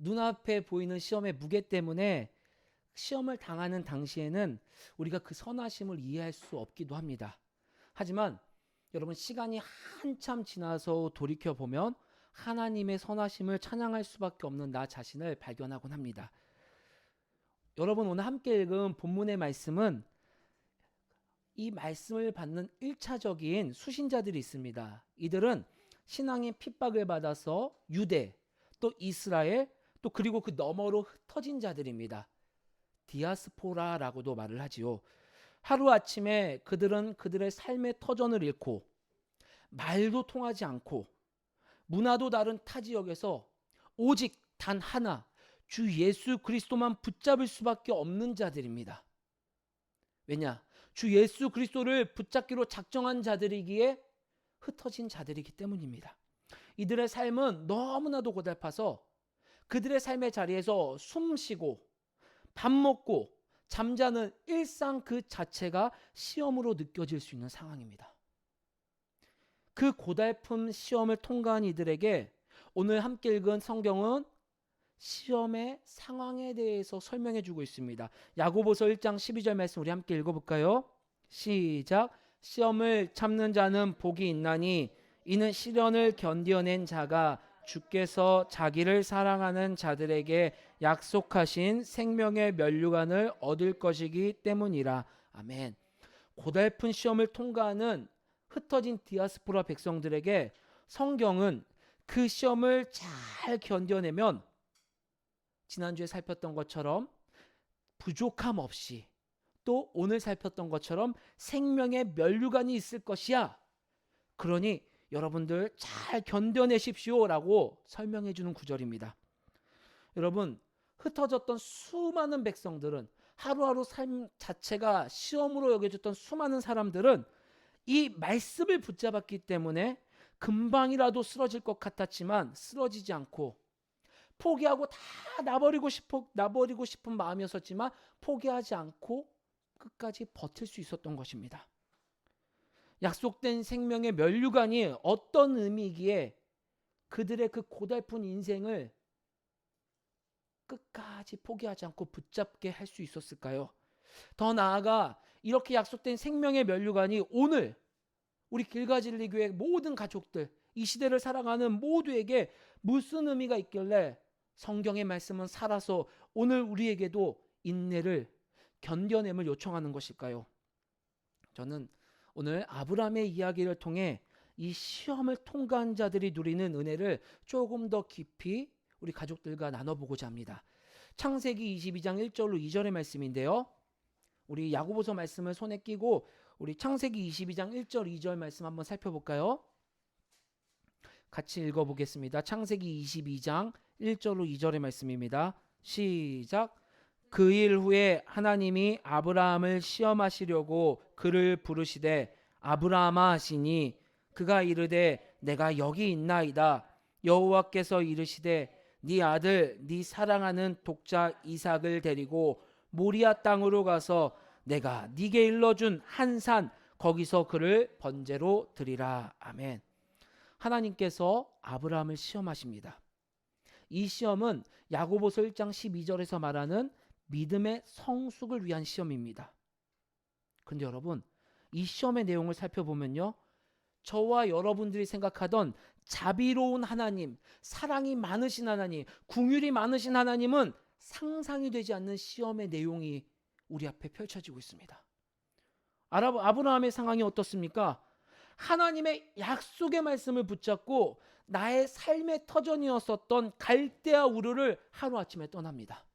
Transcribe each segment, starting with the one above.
눈앞에 보이는 시험의 무게 때문에 시험을 당하는 당시에는 우리가 그 선하심을 이해할 수 없기도 합니다. 하지만 여러분, 시간이 한참 지나서 돌이켜보면 하나님의 선하심을 찬양할 수밖에 없는 나 자신을 발견하곤 합니다. 여러분, 오늘 함께 읽은 본문의 말씀은 이 말씀을 받는 1차적인 수신자들이 있습니다. 이들은 신앙의 핍박을 받아서 유대, 또 이스라엘, 또 그리고 그 너머로 흩어진 자들입니다. 디아스포라라고도 말을 하지요. 하루아침에 그들은 그들의 삶의 터전을 잃고 말도 통하지 않고 문화도 다른 타 지역에서 오직 단 하나, 주 예수 그리스도만 붙잡을 수밖에 없는 자들입니다. 왜냐? 주 예수 그리스도를 붙잡기로 작정한 자들이기에 흩어진 자들이기 때문입니다. 이들의 삶은 너무나도 고달파서 그들의 삶의 자리에서 숨 쉬고 밥 먹고 잠자는 일상 그 자체가 시험으로 느껴질 수 있는 상황입니다. 그 고달픈 시험을 통과한 이들에게 오늘 함께 읽은 성경은 시험의 상황에 대해서 설명해 주고 있습니다. 야고보서 1장 12절 말씀 우리 함께 읽어볼까요? 시작. 시험을 참는 자는 복이 있나니 이는 시련을 견뎌낸 자가 주께서 자기를 사랑하는 자들에게 약속하신 생명의 면류관을 얻을 것이기 때문이라. 아멘. 고달픈 시험을 통과하는 흩어진 디아스포라 백성들에게 성경은 그 시험을 잘 견뎌내면 지난주에 살폈던 것처럼 부족함 없이 또 오늘 살폈던 것처럼 생명의 면류관이 있을 것이야. 그러니 여러분들 잘 견뎌내십시오 라고 설명해 주는 구절입니다. 여러분, 흩어졌던 수많은 백성들은, 하루하루 삶 자체가 시험으로 여겨졌던 수많은 사람들은 이 말씀을 붙잡았기 때문에 금방이라도 쓰러질 것 같았지만 쓰러지지 않고, 포기하고 다 놔버리고 싶은 마음이었었지만 포기하지 않고 끝까지 버틸 수 있었던 것입니다. 약속된 생명의 면류관이 어떤 의미이기에 그들의 그 고달픈 인생을 끝까지 포기하지 않고 붙잡게 할 수 있었을까요? 더 나아가 이렇게 약속된 생명의 면류관이 오늘 우리 길가진리 교회 모든 가족들, 이 시대를 살아가는 모두에게 무슨 의미가 있길래 성경의 말씀은 살아서 오늘 우리에게도 인내를, 견뎌냄을 요청하는 것일까요? 저는 오늘 아브라함의 이야기를 통해 이 시험을 통과한 자들이 누리는 은혜를 조금 더 깊이 우리 가족들과 나눠보고자 합니다. 창세기 22장 1절로 2절의 말씀인데요. 우리 야고보서 말씀을 손에 끼고 우리 창세기 22장 1절 2절 말씀 한번 살펴볼까요? 같이 읽어보겠습니다. 창세기 22장 1절로 2절의 말씀입니다. 시작. 그 일 후에 하나님이 아브라함을 시험하시려고 그를 부르시되 아브라함아 하시니 그가 이르되 내가 여기 있나이다. 여호와께서 이르시되 네 아들 네 사랑하는 독자 이삭을 데리고 모리아 땅으로 가서 내가 네게 일러준 한 산 거기서 그를 번제로 드리라. 아멘. 하나님께서 아브라함을 시험하십니다. 이 시험은 야고보서 1장 12절에서 말하는 믿음의 성숙을 위한 시험입니다. 그런데 여러분, 이 시험의 내용을 살펴보면요, 저와 여러분들이 생각하던 자비로운 하나님, 사랑이 많으신 하나님, 긍휼이 많으신 하나님은 상상이 되지 않는 시험의 내용이 우리 앞에 펼쳐지고 있습니다. 아브라함의 상황이 어떻습니까? 하나님의 약속의 말씀을 붙잡고 나의 삶의 터전이었었던 갈대아 우르를 하루아침에 떠납니다.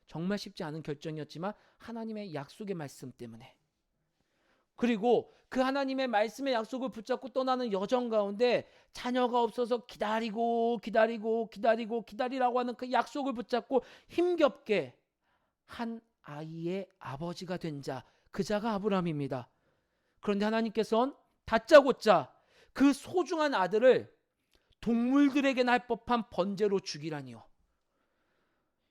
정말 쉽지 않은 결정이었지만 하나님의 약속의 말씀 때문에, 그리고 그 하나님의 말씀의 약속을 붙잡고 떠나는 여정 가운데 자녀가 없어서 기다리라고 하는 그 약속을 붙잡고 힘겹게 한 아이의 아버지가 된 자, 그 자가 아브라함입니다. 그런데 하나님께서는 다짜고짜 그 소중한 아들을 동물들에게 날 법한 번제로 죽이라니요.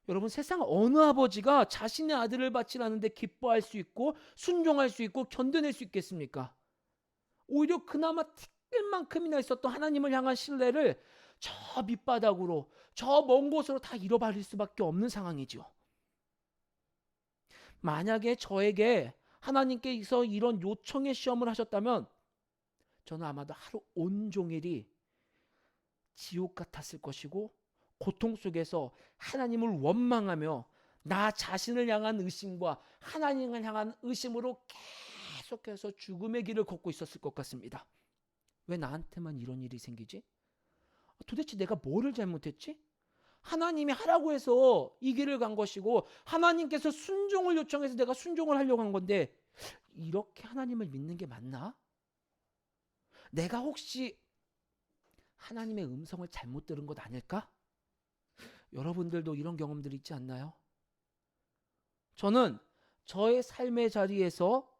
여러분, 세상 어느 아버지가 자신의 아들을 바치라는데 기뻐할 수 있고 순종할 수 있고 견뎌낼 수 있겠습니까? 오히려 그나마 티끌만큼이나 있었던 하나님을 향한 신뢰를 저 밑바닥으로 저 먼 곳으로 다 잃어버릴 수밖에 없는 상황이죠. 만약에 저에게 하나님께서 이런 요청의 시험을 하셨다면 저는 아마도 하루 온종일이 지옥 같았을 것이고 고통 속에서 하나님을 원망하며 나 자신을 향한 의심과 하나님을 향한 의심으로 계속해서 죽음의 길을 걷고 있었을 것 같습니다. 왜 나한테만 이런 일이 생기지? 도대체 내가 뭐를 잘못했지? 하나님이 하라고 해서 이 길을 간 것이고 하나님께서 순종을 요청해서 내가 순종을 하려고 한 건데 이렇게 하나님을 믿는 게 맞나? 내가 혹시 하나님의 음성을 잘못 들은 것 아닐까? 여러분들도 이런 경험들이 있지 않나요? 저는 저의 삶의 자리에서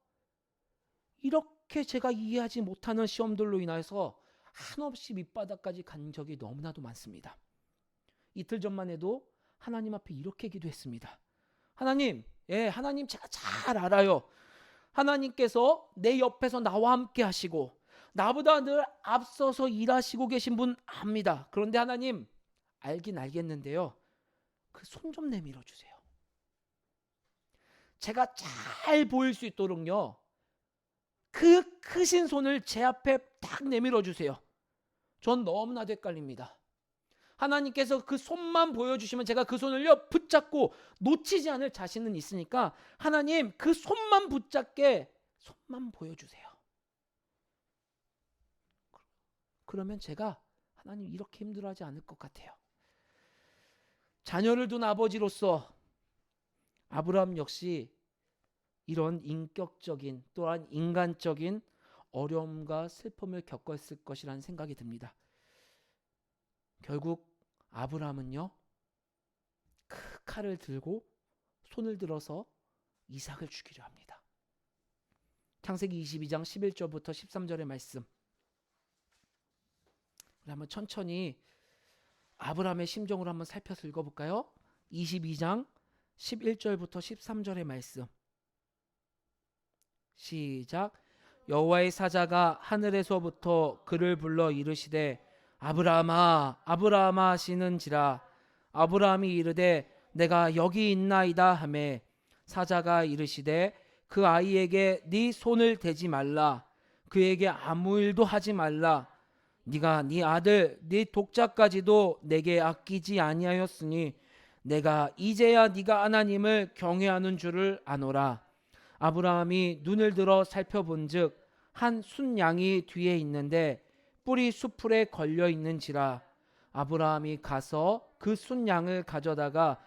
이렇게 제가 이해하지 못하는 시험들로 인해서 한없이 밑바닥까지 간 적이 너무나도 많습니다. 이틀 전만 해도 하나님 앞에 이렇게 기도했습니다. 하나님, 하나님 제가 잘 알아요. 하나님께서 내 옆에서 나와 함께 하시고 나보다 늘 앞서서 일하시고 계신 분 압니다. 그런데 하나님, 알긴 알겠는데요. 그 손 좀 내밀어 주세요. 제가 잘 보일 수 있도록요. 그 크신 손을 제 앞에 딱 내밀어 주세요. 전 너무나도 헷갈립니다. 하나님께서 그 손만 보여주시면 제가 그 손을요 붙잡고 놓치지 않을 자신은 있으니까 하나님 그 손만 붙잡게 손만 보여주세요. 그러면 제가 하나님 이렇게 힘들어하지 않을 것 같아요. 자녀를 둔 아버지로서 아브라함 역시 이런 인격적인 또한 인간적인 어려움과 슬픔을 겪었을 것이라는 생각이 듭니다. 결국 아브라함은요 그 칼을 들고 손을 들어서 이삭을 죽이려 합니다. 창세기 22장 11절부터 13절의 말씀 우리 한번 천천히 아브라함의 심정으로 한번 살펴서 읽어볼까요? 22장 11절부터 13절의 말씀 시작. 여호와의 사자가 하늘에서부터 그를 불러 이르시되 아브라함아 아브라함아 하시는지라. 아브라함이 이르되 내가 여기 있나이다 하매 사자가 이르시되 그 아이에게 네 손을 대지 말라. 그에게 아무 일도 하지 말라. 네가 네 아들 네 독자까지도 내게 아끼지 아니하였으니 내가 이제야 네가 하나님을 경외하는 줄을 아노라. 아브라함이 눈을 들어 살펴본즉 한 순양이 뒤에 있는데 뿔이 수풀에 걸려 있는지라. 아브라함이 가서 그 순양을 가져다가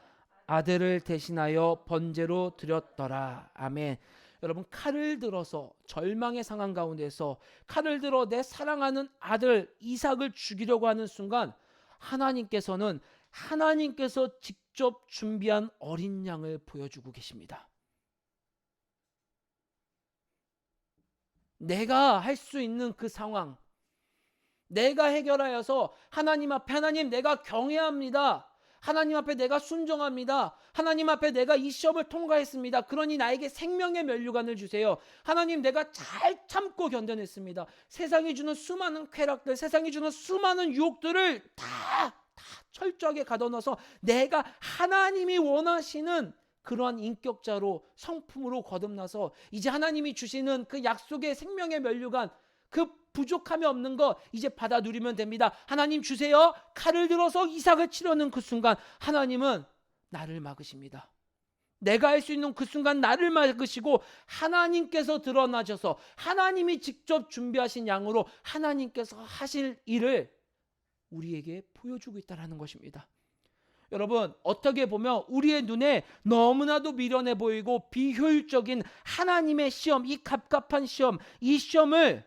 아들을 대신하여 번제로 드렸더라. 아멘. 여러분 칼을 들어서 절망의 상황 가운데서 칼을 들어 내 사랑하는 아들 이삭을 죽이려고 하는 순간 하나님께서 직접 준비한 어린 양을 보여주고 계십니다. 내가 할 수 있는 그 상황 내가 해결하여서 하나님 앞에 하나님 내가 경외합니다. 하나님 앞에 내가 순종합니다. 하나님 앞에 내가 이 시험을 통과했습니다. 그러니 나에게 생명의 면류관을 주세요. 하나님 내가 잘 참고 견뎌냈습니다. 세상이 주는 수많은 쾌락들 세상이 주는 수많은 유혹들을 다 철저하게 가둬넣어서 내가 하나님이 원하시는 그러한 인격자로 성품으로 거듭나서 이제 하나님이 주시는 그 약속의 생명의 면류관 그 부족함이 없는 거 이제 받아 누리면 됩니다. 하나님 주세요. 칼을 들어서 이삭을 치려는 그 순간 하나님은 나를 막으십니다. 내가 할 수 있는 그 순간 나를 막으시고 하나님께서 드러나셔서 하나님이 직접 준비하신 양으로 하나님께서 하실 일을 우리에게 보여주고 있다는 것입니다. 여러분 어떻게 보면 우리의 눈에 너무나도 미련해 보이고 비효율적인 하나님의 시험 이 갑갑한 시험 이 시험을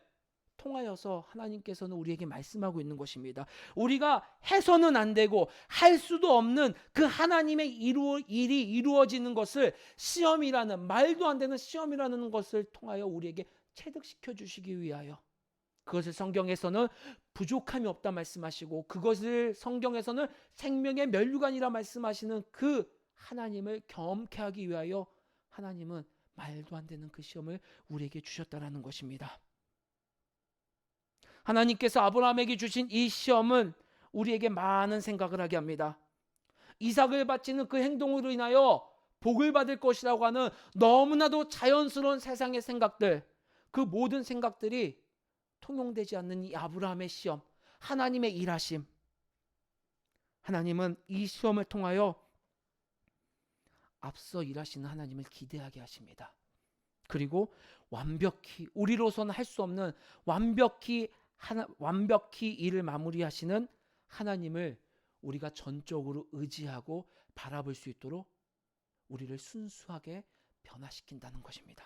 통하여서 하나님께서는 우리에게 말씀하고 있는 것입니다. 우리가 해서는 안 되고 할 수도 없는 그 하나님의 일이 이루어지는 것을 시험이라는 말도 안 되는 시험이라는 것을 통하여 우리에게 체득시켜 주시기 위하여 그것을 성경에서는 부족함이 없다 말씀하시고 그것을 성경에서는 생명의 면류관이라 말씀하시는 그 하나님을 경험케 하기 위하여 하나님은 말도 안 되는 그 시험을 우리에게 주셨다라는 것입니다. 하나님께서 아브라함에게 주신 이 시험은 우리에게 많은 생각을 하게 합니다. 이삭을 바치는 그 행동으로 인하여 복을 받을 것이라고 하는 너무나도 자연스러운 세상의 생각들, 그 모든 생각들이 통용되지 않는 이 아브라함의 시험, 하나님의 일하심. 하나님은 이 시험을 통하여 앞서 일하시는 하나님을 기대하게 하십니다. 그리고 완벽히, 우리로서는 할 수 없는 완벽히 일을 마무리하시는 하나님을 우리가 전적으로 의지하고 바라볼 수 있도록 우리를 순수하게 변화시킨다는 것입니다.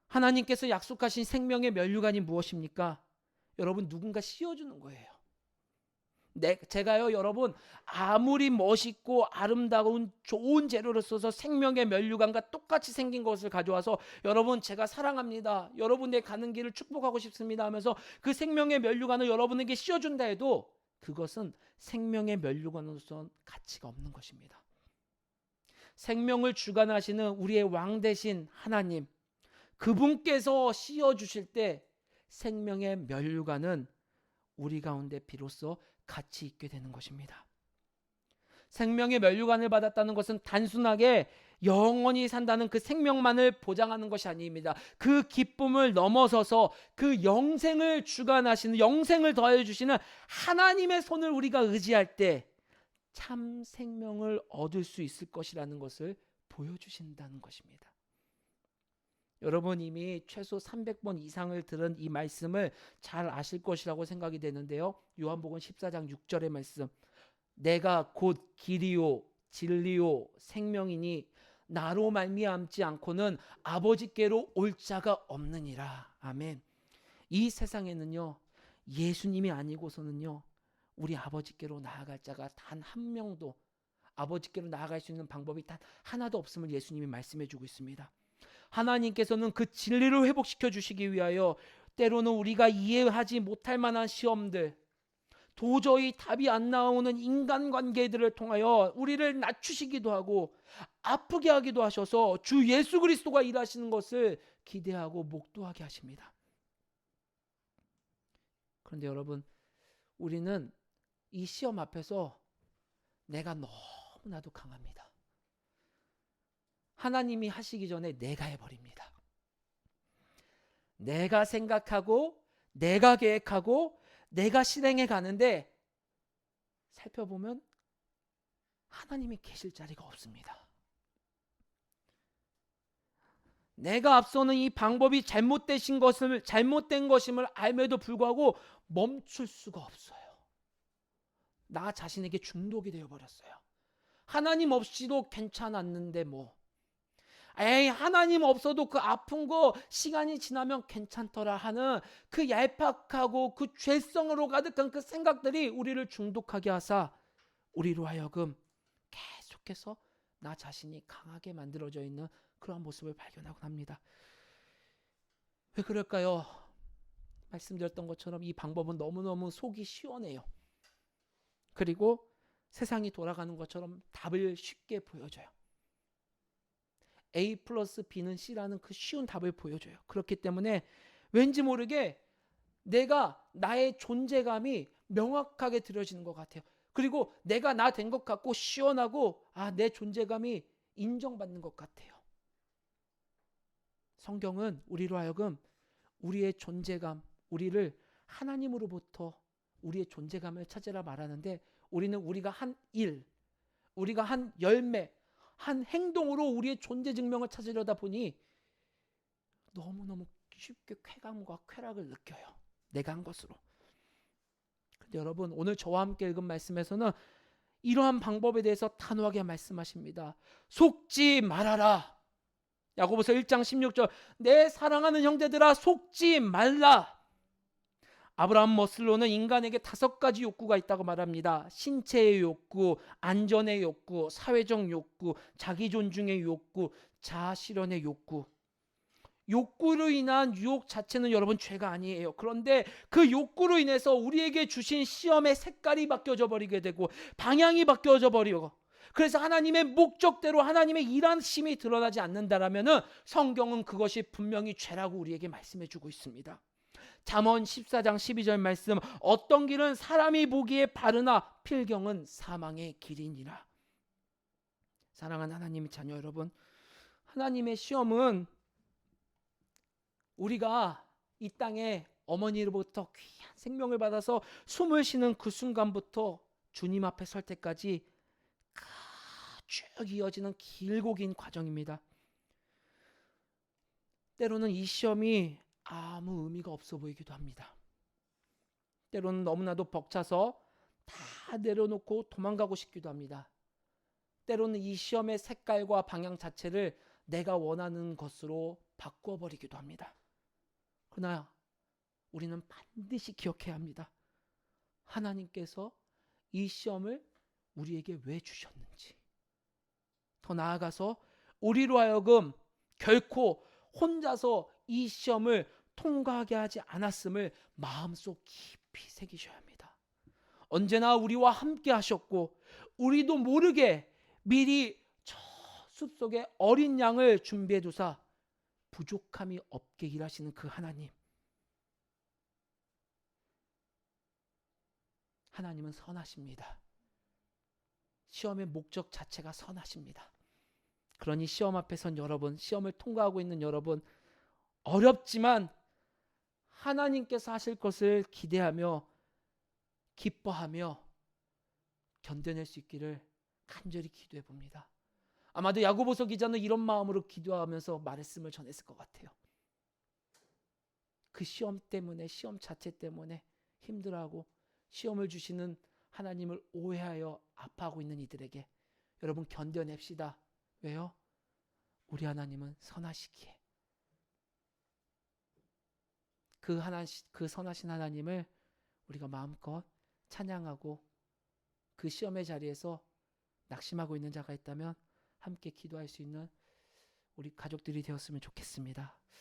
하나님께서 약속하신 생명의 면류관이 무엇입니까? 여러분, 누군가 씌워주는 거예요. 제가요, 여러분, 아무리 멋있고 아름다운 좋은 재료를 써서 생명의 면류관과 똑같이 생긴 것을 가져와서 여러분, 제가 사랑합니다, 여러분의 가는 길을 축복하고 싶습니다 하면서 그 생명의 면류관을 여러분에게 씌워준다 해도 그것은 생명의 면류관으로서는 가치가 없는 것입니다. 생명을 주관하시는 우리의 왕 되신 하나님, 그분께서 씌워주실 때 생명의 면류관은 우리 가운데 비로소 가치 있게 되는 것입니다. 생명의 면류관을 받았다는 것은 단순하게 영원히 산다는 그 생명만을 보장하는 것이 아닙니다. 그 기쁨을 넘어서서 그 영생을 주관하시는, 영생을 더해주시는 하나님의 손을 우리가 의지할 때 참 생명을 얻을 수 있을 것이라는 것을 보여주신다는 것입니다. 여러분, 이미 최소 300번 이상을 들은 이 말씀을 잘 아실 것이라고 생각이 되는데요. 요한복음 14장 6절의 말씀, 내가 곧 길이요 진리요 생명이니 나로 말미암지 않고는 아버지께로 올 자가 없느니라. 아멘. 이 세상에는요, 예수님이 아니고서는요, 우리 아버지께로 나아갈 자가 단 한 명도, 아버지께로 나아갈 수 있는 방법이 단 하나도 없음을 예수님이 말씀해 주고 있습니다. 하나님께서는 그 진리를 회복시켜 주시기 위하여 때로는 우리가 이해하지 못할 만한 시험들, 도저히 답이 안 나오는 인간관계들을 통하여 우리를 낮추시기도 하고 아프게 하기도 하셔서 주 예수 그리스도가 일하시는 것을 기대하고 목도하게 하십니다. 그런데 여러분, 우리는 이 시험 앞에서 내가 너무나도 강합니다. 하나님이 하시기 전에 내가 해버립니다. 내가 생각하고 내가 계획하고 내가 실행해 가는데 살펴보면 하나님이 계실 자리가 없습니다. 내가 앞서는 이 방법이 잘못된 것임을 알면도 불구하고 멈출 수가 없어요. 나 자신에게 중독이 되어버렸어요. 하나님 없이도 괜찮았는데 하나님 없어도 그 아픈 거 시간이 지나면 괜찮더라 하는 그 얄팍하고 그 죄성으로 가득한 그 생각들이 우리를 중독하게 하사 우리로 하여금 계속해서 나 자신이 강하게 만들어져 있는 그런 모습을 발견하곤 합니다. 왜 그럴까요? 말씀드렸던 것처럼 이 방법은 너무너무 속이 시원해요. 그리고 세상이 돌아가는 것처럼 답을 쉽게 보여줘요. A 플러스 B는 C라는 그 쉬운 답을 보여줘요. 그렇기 때문에 왠지 모르게 내가 나의 존재감이 명확하게 들여지는 것 같아요. 그리고 내가 나 된 것 같고 시원하고 내 존재감이 인정받는 것 같아요. 성경은 우리로 하여금 우리의 존재감, 우리를 하나님으로부터 우리의 존재감을 찾으라 말하는데 우리가 한 일, 우리가 한 열매, 한 행동으로 우리의 존재 증명을 찾으려다 보니 너무너무 쉽게 쾌감과 쾌락을 느껴요. 내가 한 것으로. 근데 여러분, 오늘 저와 함께 읽은 말씀에서는 이러한 방법에 대해서 단호하게 말씀하십니다. 속지 말아라. 야고보서 1장 16절, 내 사랑하는 형제들아 속지 말라. 아브라함 머슬로는 인간에게 5가지 욕구가 있다고 말합니다. 신체의 욕구, 안전의 욕구, 사회적 욕구, 자기 존중의 욕구, 자아 실현의 욕구. 욕구로 인한 유혹 자체는 여러분 죄가 아니에요. 그런데 그 욕구로 인해서 우리에게 주신 시험의 색깔이 바뀌어져 버리게 되고 방향이 바뀌어져 버리고, 그래서 하나님의 목적대로 하나님의 일하심이 드러나지 않는다라면은 성경은 그것이 분명히 죄라고 우리에게 말씀해 주고 있습니다. 잠언 14장 12절 말씀, 어떤 길은 사람이 보기에 바르나 필경은 사망의 길이니라. 사랑하는 하나님의 자녀 여러분, 하나님의 시험은 우리가 이 땅에 어머니로부터 귀한 생명을 받아서 숨을 쉬는 그 순간부터 주님 앞에 설 때까지 쭉 이어지는 길고 긴 과정입니다. 때로는 이 시험이 아무 의미가 없어 보이기도 합니다. 때로는 너무나도 벅차서 다 내려놓고 도망가고 싶기도 합니다. 때로는 이 시험의 색깔과 방향 자체를 내가 원하는 것으로 바꾸어버리기도 합니다. 그러나 우리는 반드시 기억해야 합니다. 하나님께서 이 시험을 우리에게 왜 주셨는지, 더 나아가서 우리로 하여금 결코 혼자서 이 시험을 통과하게 하지 않았음을 마음속 깊이 새기셔야 합니다. 언제나 우리와 함께 하셨고 우리도 모르게 미리 저 숲속에 어린 양을 준비해 두사 부족함이 없게 일하시는 그 하나님은 선하십니다. 시험의 목적 자체가 선하십니다. 그러니 시험 앞에 선 여러분, 시험을 통과하고 있는 여러분, 어렵지만 하나님께서 하실 것을 기대하며 기뻐하며 견뎌낼 수 있기를 간절히 기도해 봅니다. 아마도 야고보서 기자는 이런 마음으로 기도하면서 말씀을 전했을 것 같아요. 그 시험 때문에, 시험 자체 때문에 힘들어하고 시험을 주시는 하나님을 오해하여 아파하고 있는 이들에게 여러분 견뎌냅시다. 왜요? 우리 하나님은 선하시기에. 그 선하신 하나님을 우리가 마음껏 찬양하고 그 시험의 자리에서 낙심하고 있는 자가 있다면 함께 기도할 수 있는 우리 가족들이 되었으면 좋겠습니다.